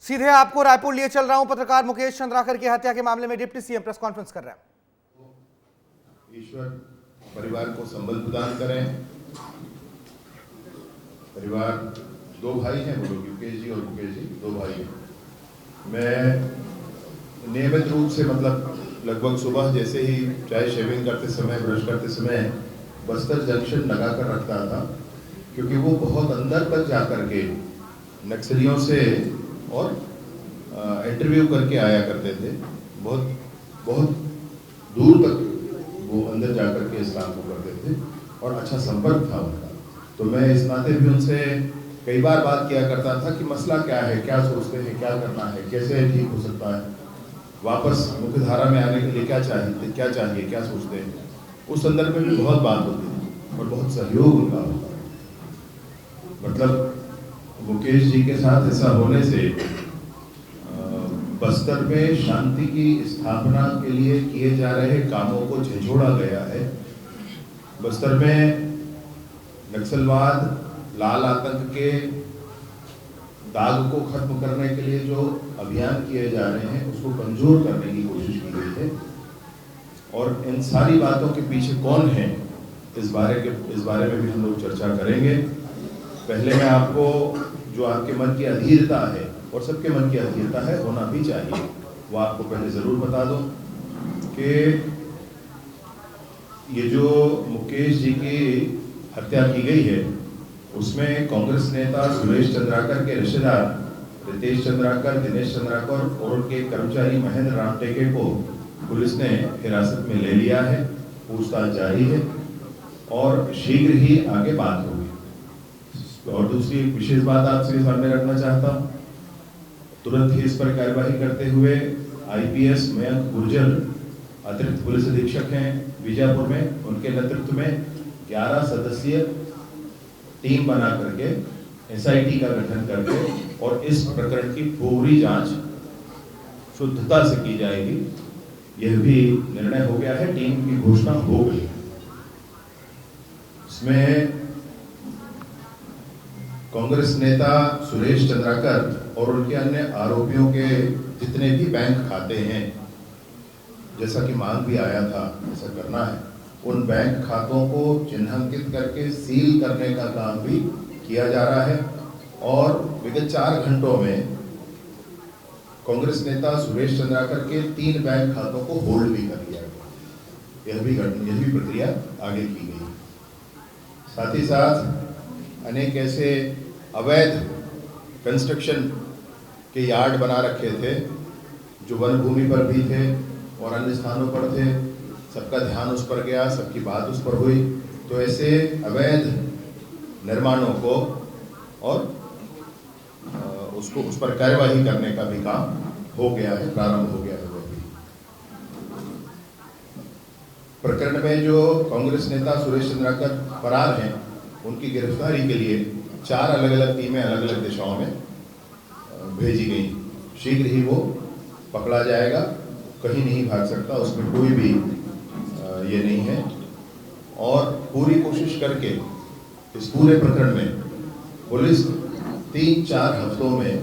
सीधे आपको रायपुर लिए चल रहा हूं। पत्रकार मुकेश चंद्राकर की हत्या के मामले में डिप्टी सीएम प्रेस कॉन्फ्रेंस कर रहे हैं। ईश्वर परिवार को संबल प्रदान करें। परिवार दो भाई हैं, वो लोग युकेश जी और मुकेश जी दो भाई हैं। मैं नियमित रूप से लगभग सुबह जैसे ही चाय शेविंग करते समय, ब्रश करते समय बस्तर जंक्शन लगा कर रखता था, क्योंकि वो बहुत अंदर तक जाकर के नक्सलियों से और इंटरव्यू करके आया करते थे। बहुत दूर तक वो अंदर जाकर के इस काम को करते थे और अच्छा संपर्क था उनका। तो मैं इस नाते भी उनसे कई बार बात किया करता था कि मसला क्या है, क्या सोचते हैं, क्या करना है, कैसे ठीक हो सकता है, वापस मुख्य धारा में आने के लिए क्या चाहिए, क्या सोचते हैं। उस संदर्भ में भी बहुत बात होती थी और बहुत सहयोग उनका होता है। मुकेश जी के साथ ऐसा होने से बस्तर में शांति की स्थापना के लिए किए जा रहे कामों को झंझोड़ा गया है। बस्तर में नक्सलवाद, लाल आतंक के दाग को खत्म करने के लिए जो अभियान किए जा रहे हैं उसको कमजोर करने की कोशिश की गई है। और इन सारी बातों के पीछे कौन है, इस बारे में भी हम लोग चर्चा करेंगे। पहले मैं आपको जो आपके मन की अधीरता है, और सबके मन की अधीरता है, होना भी चाहिए, वो आपको पहले जरूर बता दो कि ये जो मुकेश जी की हत्या की गई है उसमें कांग्रेस नेता सुरेश चंद्राकर के रिश्तेदार रितेश चंद्राकर, दिनेश चंद्राकर और उनके कर्मचारी महेंद्र राम टेके को पुलिस ने हिरासत में ले लिया है। पूछताछ जारी है और शीघ्र ही आगे बात होगी। और दूसरी एक विशेष बात आपके सामने रखना चाहता हूँ, तुरंत ही इस पर कार्यवाही करते हुए आईपीएस मयंक गुर्जर अतिरिक्त पुलिस अधीक्षक हैं बीजापुर में, उनके नेतृत्व में 11 सदस्यीय टीम बना करके एसआईटी का गठन करके और इस प्रकरण की पूरी जांच शुद्धता से की जाएगी, यह भी निर्णय हो गया है। टीम की घोषणा हो गई। इसमें कांग्रेस नेता सुरेश चंद्राकर और उनके अन्य आरोपियों के जितने भी बैंक खाते हैं, जैसा कि मांग भी आया था ऐसा करना है, उन बैंक खातों को चिन्हांकित करके सील करने का काम भी किया जा रहा है। और विगत 4 घंटों में कांग्रेस नेता सुरेश चंद्राकर के 3 बैंक खातों को होल्ड भी कर लिया गया। यह भी प्रक्रिया आगे की गई। साथ ही साथ अनेक ऐसे अवैध कंस्ट्रक्शन के यार्ड बना रखे थे जो वन भूमि पर भी थे और अन्य स्थानों पर थे। सबका ध्यान उस पर गया, सबकी बात उस पर हुई। तो ऐसे अवैध निर्माणों को और उस पर कार्यवाही करने का भी काम हो गया है, प्रारंभ हो गया है। वो भी प्रकरण में जो कांग्रेस नेता सुरेश चंद्राकर फरार हैं, उनकी गिरफ्तारी के लिए 4 अलग अलग टीमें अलग अलग दिशाओं में भेजी गई। शीघ्र ही वो पकड़ा जाएगा, कहीं नहीं भाग सकता, उसमें कोई भी ये नहीं है। और पूरी कोशिश करके इस पूरे प्रकरण में पुलिस 3-4 हफ्तों में,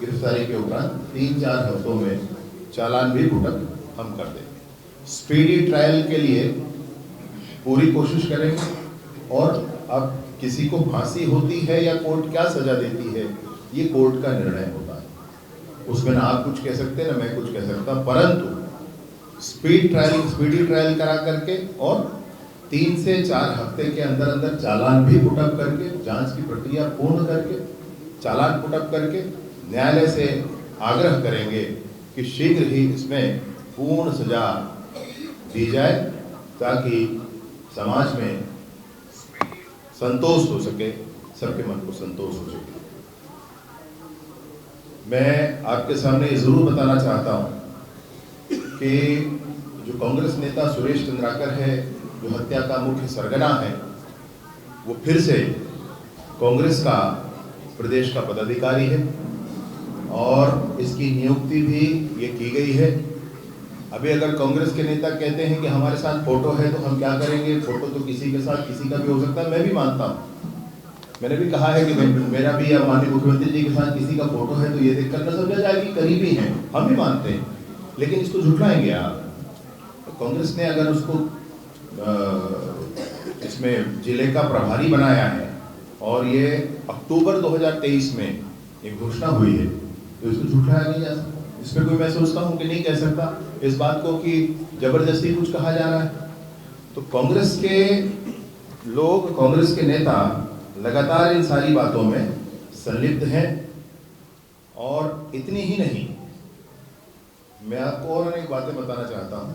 गिरफ्तारी के उपरांत 3-4 हफ्तों में चालान भी पुटअप हम कर देंगे। स्पीडी ट्रायल के लिए पूरी कोशिश करेंगे। और अब किसी को फांसी होती है या कोर्ट क्या सजा देती है, ये कोर्ट का निर्णय होता है। उसमें ना आप कुछ कह सकते ना मैं कुछ कह सकता, परंतु स्पीडी ट्रायल करा करके और 3 से 4 हफ्ते के अंदर चालान भी पुटअप करके, जांच की प्रक्रिया पूर्ण करके, चालान पुटअप करके न्यायालय से आग्रह करेंगे कि शीघ्र ही इसमें पूर्ण सजा दी जाए, ताकि समाज में संतोष हो सके, सबके मन को संतोष हो सके। मैं आपके सामने ये जरूर बताना चाहता हूं कि जो कांग्रेस नेता सुरेश चंद्राकर है, जो हत्या का मुख्य सरगना है, वो फिर से कांग्रेस का प्रदेश का पदाधिकारी है और इसकी नियुक्ति भी ये की गई है। अभी अगर कांग्रेस के नेता कहते हैं कि हमारे साथ फोटो है तो हम क्या करेंगे, फोटो तो किसी के साथ किसी का भी हो सकता है, मैं भी मानता हूँ, मैंने भी कहा है कि मेरा भी या माननीय मुख्यमंत्री जी के साथ किसी का फोटो है तो ये देखकर न समझा जाए कि करीबी हैं, हम भी मानते हैं, लेकिन इसको झुठलाएंगे आप। तो कांग्रेस ने अगर उसको इसमें जिले का प्रभारी बनाया है और ये अक्टूबर 2023 में एक घोषणा हुई है, तो इसको झुठलाया नहीं जा सकता। इसमें कोई मैं सोचता हूँ कि नहीं कह सकता इस बात को कि जबरदस्ती कुछ कहा जा रहा है। तो कांग्रेस के लोग, कांग्रेस के नेता लगातार इन सारी बातों में संलिप्त हैं। और इतनी ही नहीं, मैं आपको और अनेक बातें बताना चाहता हूं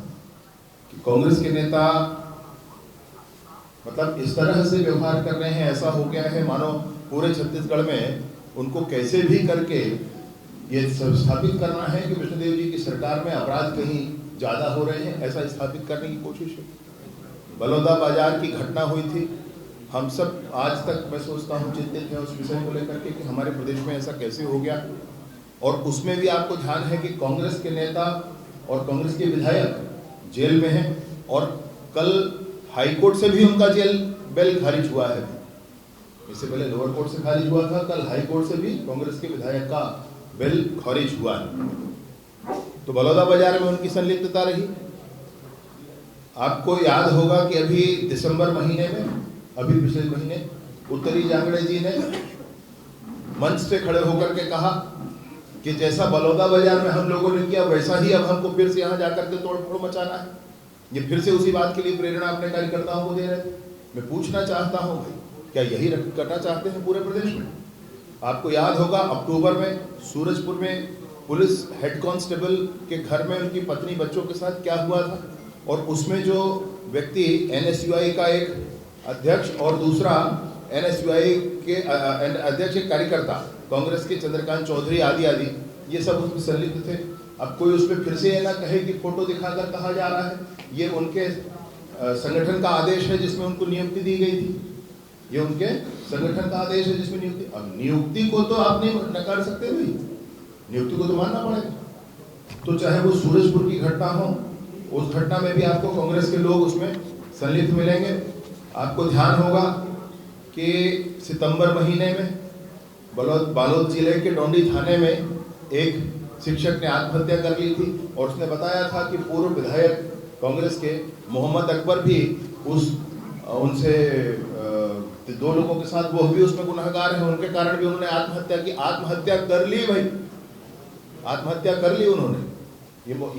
कि कांग्रेस के नेता मतलब इस तरह से व्यवहार कर रहे हैं, ऐसा हो गया है मानो पूरे छत्तीसगढ़ में उनको कैसे भी करके ये स्थापित करना है कि विष्णुदेव जी की सरकार में अपराध कहीं ज्यादा हो रहे हैं, ऐसा स्थापित करने की कोशिश है। बलौदा बाजार की घटना हुई थी, हम सब आज तक मैं सोचता हूँ चिंतित हैं उस विषय को लेकर के कि हमारे प्रदेश में ऐसा कैसे हो गया। और उसमें भी आपको ध्यान है कि कांग्रेस के नेता और कांग्रेस के विधायक जेल में हैं और कल हाई कोर्ट से भी उनका जेल बेल खारिज हुआ है। इससे पहले लोअर कोर्ट से खारिज हुआ था, कल हाई कोर्ट से भी कांग्रेस के विधायक का बेल खारिज हुआ है। तो बलौदा बाजार में उनकी संलिप्तता रही। आपको याद होगा कि अभी दिसंबर महीने में, अभी पिछले महीने उत्तरी जांगड़े जी ने मंच से खड़े होकर के कहा कि जैसा बलौदा बाजार में हम लोगों ने किया वैसा ही अब हमको फिर से यहाँ जाकर के तोड़फोड़ मचाना है। ये फिर से उसी बात के लिए प्रेरणा अपने कार्यकर्ताओं को दे रहे थे। मैं पूछना चाहता हूँ भाई, क्या यही करना चाहते हैं पूरे प्रदेश में? आपको याद होगा अक्टूबर में सूरजपुर में पुलिस हेड कांस्टेबल के घर में उनकी पत्नी बच्चों के साथ क्या हुआ था, और उसमें जो व्यक्ति एनएसयूआई का एक अध्यक्ष और दूसरा एनएसयूआई के अध्यक्ष एक कार्यकर्ता कांग्रेस के चंद्रकांत चौधरी आदि ये सब उसमें संलिप्त थे। अब कोई उसमें फिर से ये ना कहे कि फोटो दिखाकर कहा जा रहा है ये उनके संगठन का आदेश है जिसमें उनको नियुक्ति दी गई थी, ये उनके संगठन का आदेश है जिसमें नियुक्ति। अब नियुक्ति को तो आप नहीं नकार सकते भाई, नियुक्ति को तो मानना पड़ेगा। तो चाहे वो सूरजपुर की घटना हो, उस घटना में भी आपको कांग्रेस के लोग उसमें संलिप्त मिलेंगे। आपको ध्यान होगा कि सितंबर महीने में बालोद जिले के डोंडी थाने में एक शिक्षक ने आत्महत्या कर ली थी और उसने बताया था कि पूर्व विधायक कांग्रेस के मोहम्मद अकबर भी उनसे दो लोगों के साथ वो भी उसमें गुनहगार हैं, उनके कारण भी उन्होंने आत्महत्या की। आत्महत्या कर ली भाई, आत्महत्या कर ली उन्होंने,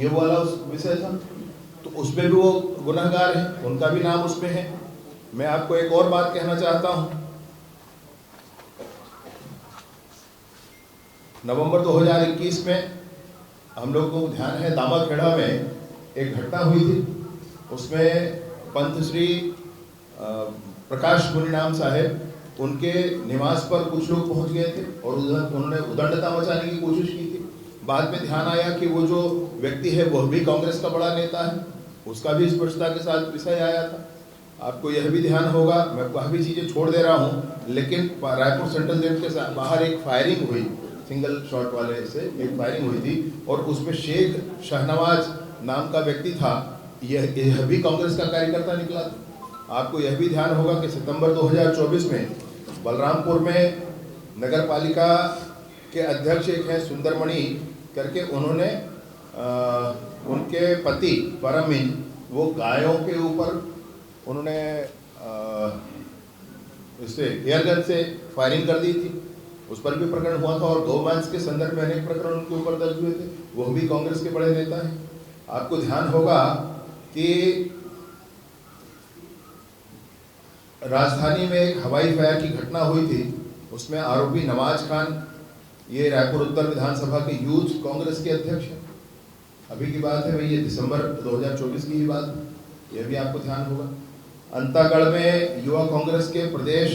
ये वाला उस विषय था। तो उसमें भी वो गुनहगार हैं, उनका भी नाम उसमें है। मैं आपको एक और बात कहना चाहता हूं, नवंबर 2021 में हम लोगों को ध्यान है दामाखेड़ा में एक घटना हुई थी। उसमें पंथ श्री प्रकाश मुनिराम साहब उनके निवास पर कुछ लोग पहुंच गए थे और उन्होंने उदंडता मचाने की कोशिश की थी। बाद में ध्यान आया कि वो जो व्यक्ति है वह भी कांग्रेस का बड़ा नेता है, उसका भी स्पष्टता के साथ विषय आया था। आपको यह भी ध्यान होगा, मैं काफ़ी चीज़ें छोड़ दे रहा हूं, लेकिन रायपुर सेंट्रल जेल के बाहर एक फायरिंग हुई, सिंगल शॉट वाले से एक फायरिंग हुई थी और उसमें शेख शहनवाज नाम का व्यक्ति था, यह भी कांग्रेस का कार्यकर्ता निकला था। आपको यह भी ध्यान होगा कि सितंबर 2024 में बलरामपुर में नगर पालिका के अध्यक्ष एक हैं सुंदरमणि करके, उन्होंने उनके पति परमिन वो गायों के ऊपर उन्होंने इससे एयरगन से फायरिंग कर दी थी, उस पर भी प्रकरण हुआ था। और गौमांस के संदर्भ में अनेक प्रकरण उनके ऊपर दर्ज हुए थे, वो भी कांग्रेस के बड़े नेता हैं। आपको ध्यान होगा कि राजधानी में एक हवाई फायर की घटना हुई थी, उसमें आरोपी नवाज खान ये रायपुर उत्तर विधानसभा के यूथ कांग्रेस के अध्यक्ष हैं। अभी की बात है भाई, ये दिसंबर 2024 की ही बात है, यह भी आपको ध्यान होगा। अंतागढ़ में युवा कांग्रेस के प्रदेश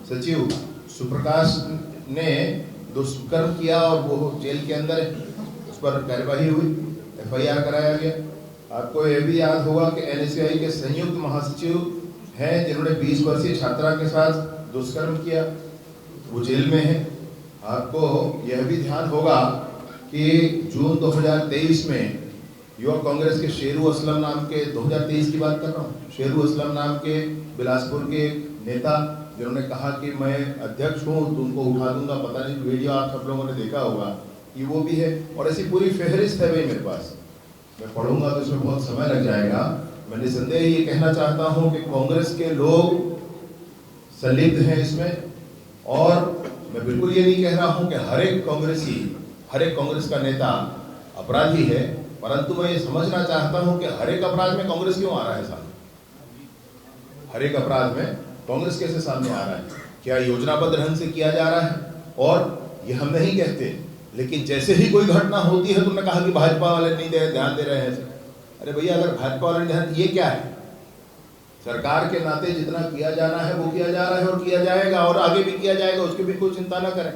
सचिव सुप्रकाश ने दुष्कर्म किया और वो जेल के अंदर है, उस पर कार्यवाही हुई, FIR कराया गया। आपको यह भी याद होगा कि NSCI के संयुक्त महासचिव हैं जिन्होंने 20 वर्षीय छात्रा के साथ दुष्कर्म किया, वो जेल में है। आपको यह भी ध्यान होगा कि जून 2023 में युवा कांग्रेस के शेरू असलम नाम के, 2023 की बात कर रहा हूँ, शेरू असलम नाम के बिलासपुर के नेता जिन्होंने कहा कि मैं अध्यक्ष हूँ तो उनको उठा दूंगा, पता नहीं वीडियो आप सब लोगों ने देखा होगा कि वो भी है। और ऐसी पूरी फहरिस्त है भाई मेरे पास, मैं पढ़ूंगा तो इसमें बहुत समय लग जाएगा। मैं निसंदेह ये कहना चाहता हूँ कि कांग्रेस के लोग संलिप्त हैं इसमें, और मैं बिल्कुल ये नहीं कह रहा हूँ कि हर एक कांग्रेस का नेता अपराधी है, परंतु मैं ये समझना चाहता हूँ कि हर एक अपराध में कांग्रेस क्यों आ रहा है सामने, हर एक अपराध में कांग्रेस कैसे सामने आ रहा है, क्या योजनाबद्ध ढंग से किया जा रहा है? और ये हम नहीं कहते, लेकिन जैसे ही कोई घटना होती है तुमने कहा कि भाजपा वाले नहीं ध्यान दे रहे हैं। अरे भैया, अगर भाजपा वाले ध्यान, ये क्या है? सरकार के नाते जितना किया जाना है वो किया जा रहा है और किया जाएगा और आगे भी किया जाएगा, उसकी भी कोई चिंता ना करें।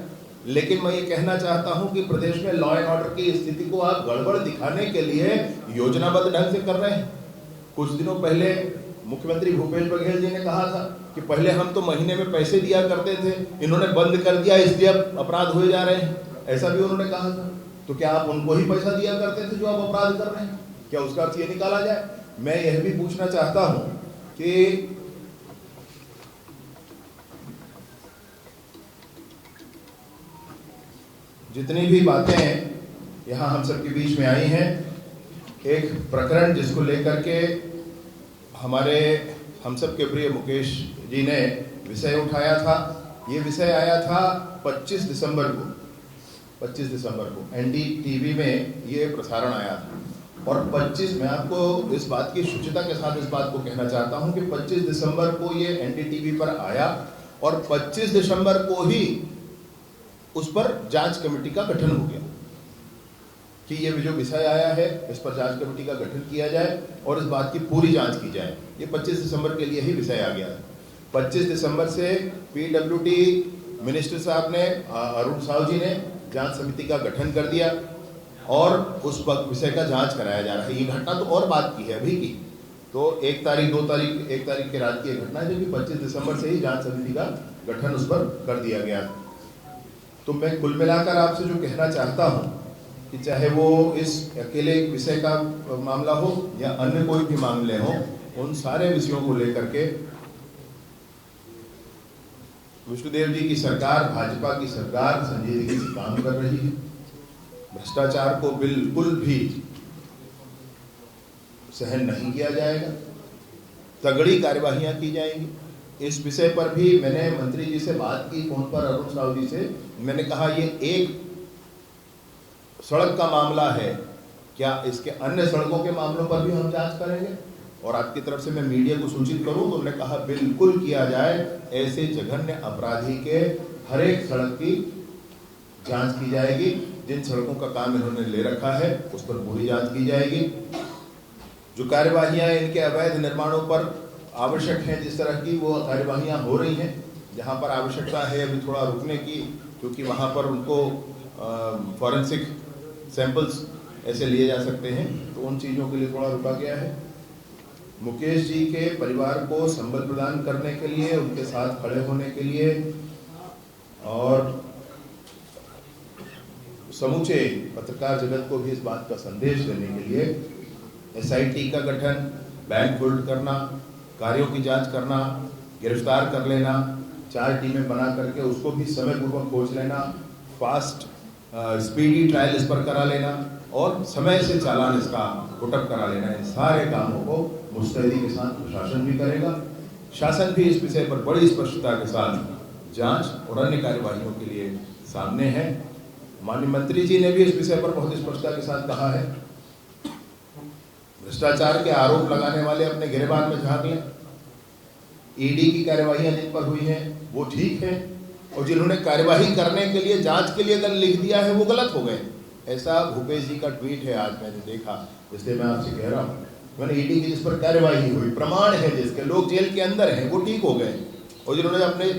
लेकिन मैं ये कहना चाहता हूं कि प्रदेश में लॉ एंड ऑर्डर की स्थिति को आप गड़बड़ दिखाने के लिए योजनाबद्ध ढंग से कर रहे हैं। कुछ दिनों पहले मुख्यमंत्री भूपेश बघेल जी ने कहा था कि पहले हम तो महीने में पैसे दिया करते थे, इन्होंने बंद कर दिया इसलिए अब अपराध हुए जा रहे हैं, ऐसा भी उन्होंने कहा था। तो क्या आप उनको ही पैसा दिया करते थे जो आप अपराध कर रहे हैं? क्या उसका अर्थ ये निकाला जाए? मैं यह भी पूछना चाहता हूं कि जितनी भी बातें यहाँ हम सबके बीच में आई हैं, एक प्रकरण जिसको लेकर के हमारे हम सब के प्रिय मुकेश जी ने विषय उठाया था, ये विषय आया था 25 दिसंबर को एनडीटीवी में ये प्रसारण आया था। और 25, मैं आपको इस बात की शुचिता के साथ इस बात को कहना चाहता हूं कि 25 दिसंबर को ये एनडीटीवी पर आया और 25 दिसंबर को ही उस पर जांच कमेटी का गठन हो गया कि ये जो विषय आया है इस पर जांच कमेटी का गठन किया जाए और इस बात की पूरी जांच की जाए। ये 25 दिसंबर के लिए ही विषय आ गया। 25 दिसंबर से पीडब्ल्यूडी मिनिस्टर साहब ने, अरुण साहू जी ने जांच समिति का गठन कर दिया और उस विषय का जांच कराया जा रहा है। ये घटना तो और बात की है अभी की, तो 1 तारीख 2 तारीख 1 तारीख के रात की घटना है, जो कि 25 दिसंबर से ही जांच समिति का गठन उस पर कर दिया गया। तो मैं कुल मिलाकर आपसे जो कहना चाहता हूं कि चाहे वो इस अकेले विषय का मामला हो या अन्य कोई भी मामले हो, उन सारे विषयों को लेकर के विष्णुदेव जी की सरकार, भाजपा की सरकार संजीदगी से काम कर रही है। भ्रष्टाचार को बिल्कुल भी सहन नहीं किया जाएगा, तगड़ी कार्यवाहियां की जाएंगी। इस विषय पर भी मैंने मंत्री जी से बात की फोन पर, अरुण साहू जी से। मैंने कहा ये एक सड़क का मामला है, क्या इसके अन्य सड़कों के मामलों पर भी हम जांच करेंगे और आपकी तरफ से मैं मीडिया को सूचित करूं? तो उन्होंने कहा बिल्कुल किया जाए, ऐसे जघन्य अपराधी के हर एक सड़क की जांच की जाएगी। जिन सड़कों का काम इन्होंने ले रखा है उस पर पूरी जांच की जाएगी। जो कार्यवाहियां इनके अवैध निर्माणों पर आवश्यक हैं, जिस तरह की वो कार्यवाहियां हो रही हैं, जहां पर आवश्यकता है अभी थोड़ा रुकने की, क्योंकि वहां पर उनको फॉरेंसिक सैंपल्स ऐसे लिए जा सकते हैं, तो उन चीज़ों के लिए थोड़ा रुका गया है। मुकेश जी के परिवार को संबल प्रदान करने के लिए, उनके साथ खड़े होने के लिए और समूचे पत्रकार जगत को भी इस बात का संदेश देने के लिए एसआईटी का गठन, बैंक होल्ड करना, कार्यों की जांच करना, गिरफ्तार कर लेना, 4 टीमें बना करके उसको भी समय पूर्वक खोज लेना, फास्ट स्पीडी ट्रायल इस पर करा लेना और समय से चालान इसका पुटअप करा लेना। इन सारे कामों को मुस्तैदी के साथ प्रशासन भी करेगा। शासन भी इस विषय पर बड़ी स्पष्टता के साथ जांच और अन्य कार्यवाहियों के लिए सामने है। माननीय मंत्री जी ने भी इस विषय पर बहुत स्पष्टता के साथ कहा है, भ्रष्टाचार के आरोप लगाने वाले अपने गिरबान में झांक लें। ईडी की कार्यवाहियां जिन पर हुई हैं वो ठीक है, और जिन्होंने कार्यवाही करने के लिए, जांच के लिए अगर लिख दिया है वो गलत हो गए। ऐसा भूपेश जी का ट्वीट है, आज मैंने देखा, इसलिए मैं आपसे कह रहा हूँ, मैंने ईडी की जिस पर कार्यवाही हुई, प्रमाण है जिसके, लोग जेल के अंदर हैं, वो ठीक हो गए, और जिन्होंने अपने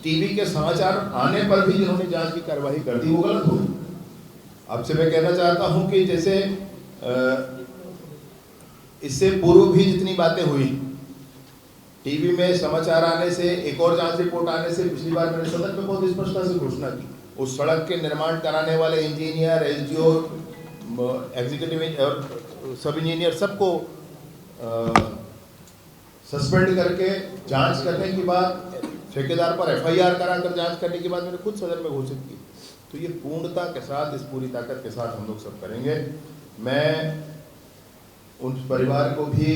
टीवी के समाचार आने पर भी जिन्होंने जांच की कार्यवाही कर दी वो गलत हो गई। आपसे मैं कहना चाहता हूँ कि जैसे इससे पूर्व भी जितनी बातें हुई, टीवी में समाचार आने से, एक और जांच रिपोर्ट आने से, पिछली बार मैंने सदन में बहुत स्पष्टता से घोषणा की, उस सड़क के निर्माण कराने वाले इंजीनियर, एसडीओ, एग्जीक्यूटिव और सब इंजीनियर सबको सस्पेंड करके जांच करने के बाद ठेकेदार पर FIR कराकर जांच करने के बाद मैंने खुद सदन में घोषित की। तो ये पूर्णता के साथ, इस पूरी ताकत के साथ हम लोग सब करेंगे। मैं उन परिवार को भी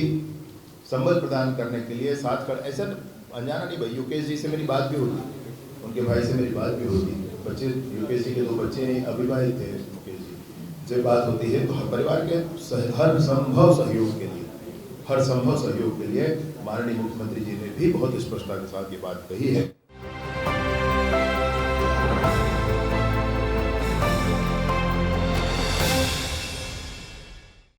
संबल प्रदान करने के लिए साथ कर, ऐसा अनजाना नहीं भाई, युकेश जी से मेरी बात भी होती, उनके भाई से मेरी बात भी होती, बच्चे युकेश जी के 2 बच्चे अविवाहित थे, मुकेश जी से बात होती है। तो हर परिवार के हर संभव सहयोग के लिए माननीय मुख्यमंत्री जी ने भी बहुत स्पष्टता के साथ ये बात कही है।